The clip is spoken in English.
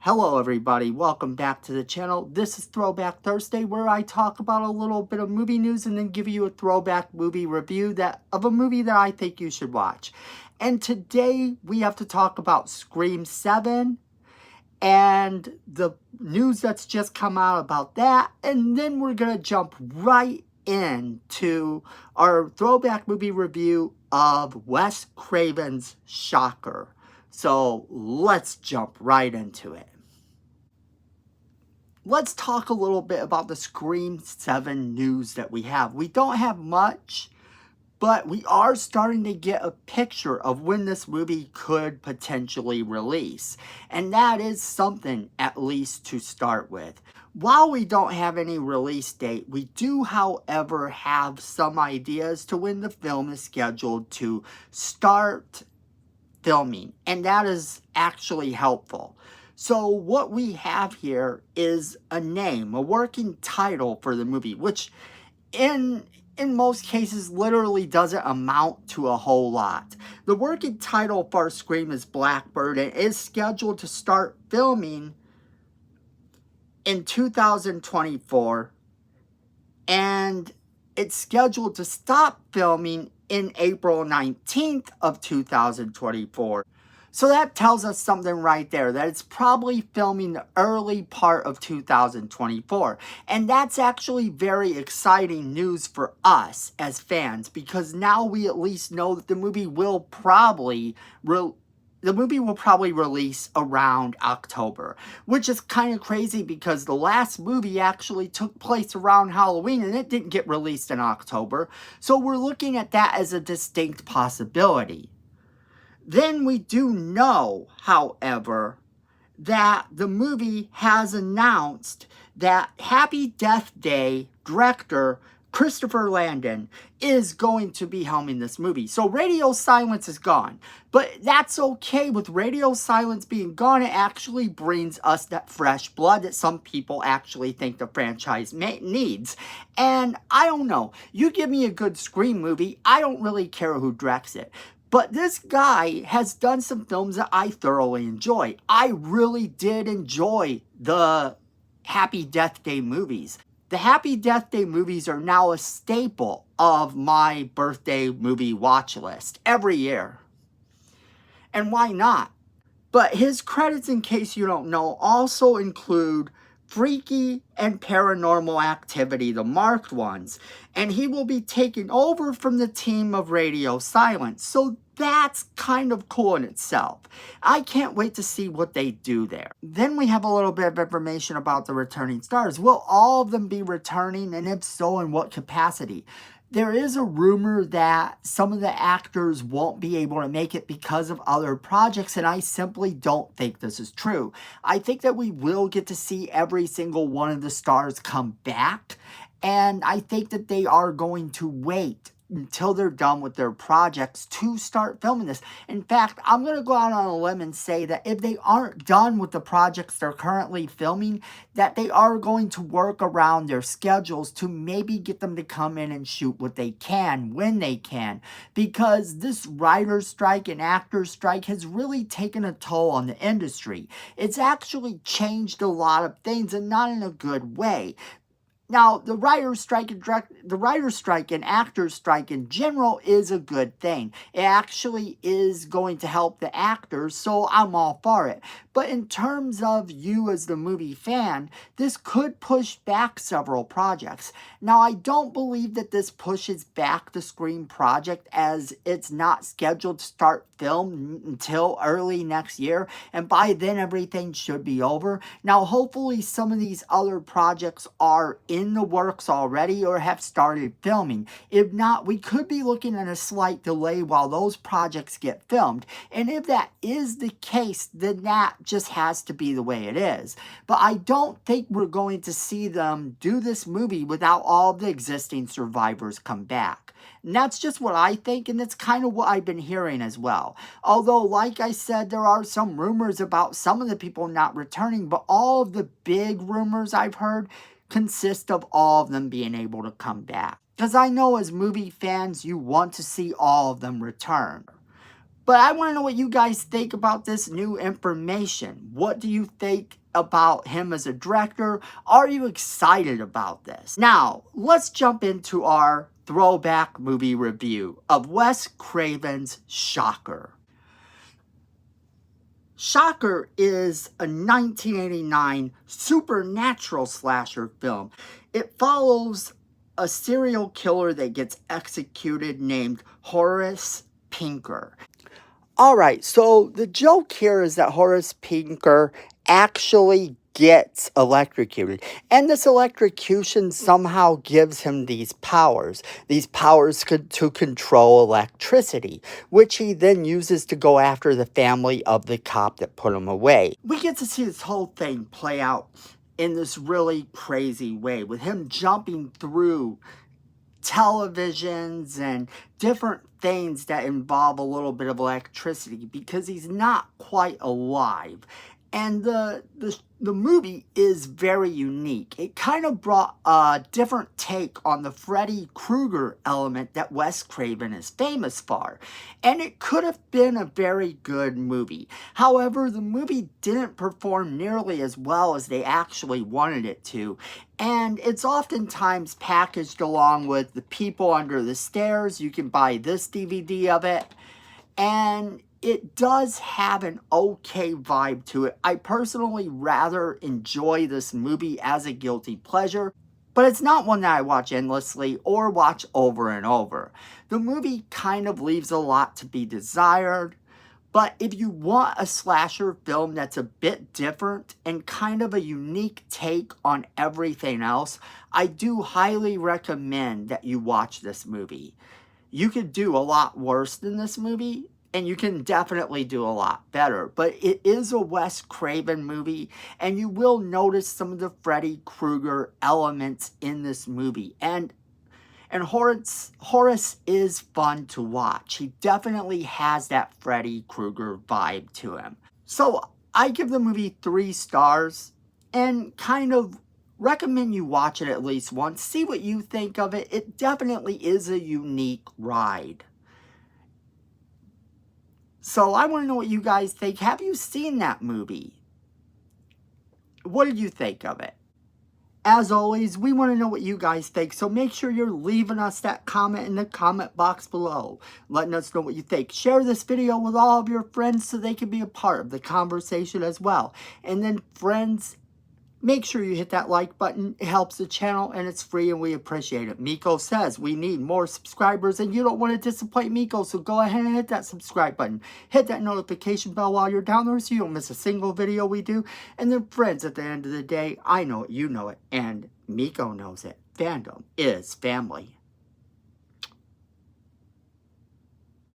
Hello everybody, welcome back to the channel. This is Throwback Thursday, where I talk about a little bit of movie news and then give you a throwback movie review of a movie that I think you should watch. And today we have to talk about Scream 7 and the news that's just come out about that, and then we're gonna jump right into our throwback movie review of Wes Craven's Shocker. So let's jump right into it. Let's talk a little bit about the Scream 7 news that we have. We don't have much, but we are starting to get a picture of when this movie could potentially release. And that is something, at least, to start with. While we don't have any release date, we do, however, have some ideas to when the film is scheduled to start filming. And that is actually helpful. So what we have here is a name, a working title for the movie, which in most cases literally doesn't amount to a whole lot. The working title for Scream is Blackbird and is scheduled to start filming in 2024, and it's scheduled to stop filming in April 19th of 2024. So that tells us something right there, that it's probably filming the early part of 2024. And that's actually very exciting news for us as fans, because now we at least know that the movie will probably release around October, which is kind of crazy because the last movie actually took place around Halloween and it didn't get released in October. So we're looking at that as a distinct possibility. Then we do know, however, that the movie has announced that Happy Death Day director Christopher Landon is going to be helming this movie. So radio silence is gone. But that's okay. With radio silence being gone, it actually brings us that fresh blood that some people actually think the franchise needs. And I don't know. You give me a good Scream movie, I don't really care who directs it. But this guy has done some films that I thoroughly enjoy. I really did enjoy the Happy Death Day movies. The Happy Death Day movies are now a staple of my birthday movie watch list every year. And why not? But his credits, in case you don't know, also include Freaky and Paranormal Activity, the marked ones. And he will be taking over from the team of Radio Silence. So that's kind of cool in itself. I can't wait to see what they do there. Then we have a little bit of information about the returning stars. Will all of them be returning, and if so, in what capacity? There is a rumor that some of the actors won't be able to make it because of other projects, and I simply don't think this is true. I think that we will get to see every single one of the stars come back, and I think that they are going to wait until they're done with their projects to start filming this. In fact, I'm going to go out on a limb and say that if they aren't done with the projects they're currently filming, that they are going to work around their schedules to maybe get them to come in and shoot what they can when they can. Because this writer's strike and actor's strike has really taken a toll on the industry. It's actually changed a lot of things, and not in a good way. Now, the writer's strike and actor's strike in general is a good thing. It actually is going to help the actors, so I'm all for it. But in terms of you as the movie fan, this could push back several projects. Now, I don't believe that this pushes back the Scream project, as it's not scheduled to start film until early next year, and by then everything should be over. Now, hopefully some of these other projects are in the works already or have started filming. If not, we could be looking at a slight delay while those projects get filmed. And if that is the case, then that just has to be the way it is. But I don't think we're going to see them do this movie without all the existing survivors come back. And that's just what I think, and that's kind of what I've been hearing as well. Although, like I said, there are some rumors about some of the people not returning, but all of the big rumors I've heard consist of all of them being able to come back. Because I know as movie fans, you want to see all of them return. But I want to know what you guys think about this new information. What do you think about him as a director? Are you excited about this? Now, let's jump into our throwback movie review of Wes Craven's Shocker. Shocker is a 1989 supernatural slasher film. It follows a serial killer that gets executed named Horace Pinker. Alright, so the joke here is that Horace Pinker actually gets electrocuted. And this electrocution somehow gives him these powers. These powers to control electricity, which he then uses to go after the family of the cop that put him away. We get to see this whole thing play out in this really crazy way, with him jumping through televisions and different things that involve a little bit of electricity, because he's not quite alive. And the movie is very unique. It kind of brought a different take on the Freddy Krueger element that Wes Craven is famous for. And it could have been a very good movie. However, the movie didn't perform nearly as well as they actually wanted it to. And it's oftentimes packaged along with The People Under the Stairs. You can buy this DVD of it. And it does have an okay vibe to it. I personally rather enjoy this movie as a guilty pleasure, but it's not one that I watch endlessly or watch over and over. The movie kind of leaves a lot to be desired, but if you want a slasher film that's a bit different and kind of a unique take on everything else, I do highly recommend that you watch this movie. You could do a lot worse than this movie, and you can definitely do a lot better. But it is a Wes Craven movie, and you will notice some of the Freddy Krueger elements in this movie. And Horace is fun to watch. He definitely has that Freddy Krueger vibe to him. So I give the movie 3 stars, and kind of recommend you watch it at least once. See what you think of it. It definitely is a unique ride. So I want to know what you guys think. Have you seen that movie? What did you think of it? As always, we want to know what you guys think, so make sure you're leaving us that comment in the comment box below, letting us know what you think. Share this video with all of your friends so they can be a part of the conversation as well. And then, friends, make sure you hit that like button. It helps the channel, and it's free, and we appreciate it. Miko says we need more subscribers, and you don't want to disappoint Miko, so go ahead and hit that subscribe button. Hit that notification bell while you're down there so you don't miss a single video we do. And then, friends, at the end of the day, I know it, you know it, and Miko knows it. Fandom is family.